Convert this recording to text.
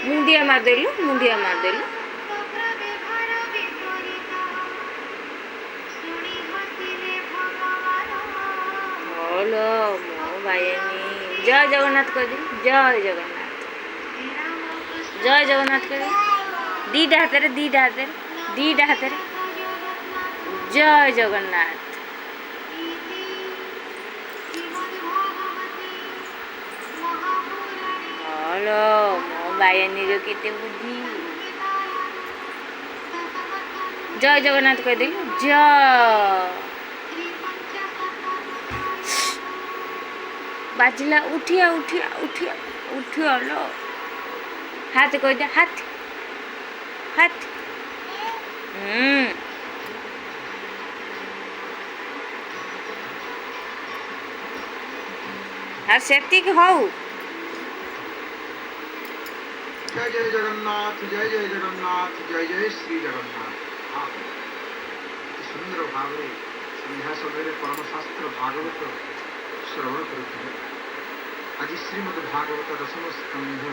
मुंडिया मारदेलु मुंडिया मारदेलु बोलो मो भाईनी जय जगन्नाथ कर दी जय जगन्नाथ कर दीटा हाथ जय जगन्नाथ बोलो मो भाईनी जो केते बुद्धि जय जगन्नाथ कह दिल जय बाजिला उठिया उठिया उठिया उठिया लो हाथ कह दे हाथ हाथ हाँ सेती हौ जय जय जगन्नाथ जय जय जगन्नाथ जय जय श्री जगन्नाथ। हाँ सुंदर भाव संध्या समय परमशास्त्र भागवत श्रवण करुँ। आज श्रीमद् भागवत दशम स्कंध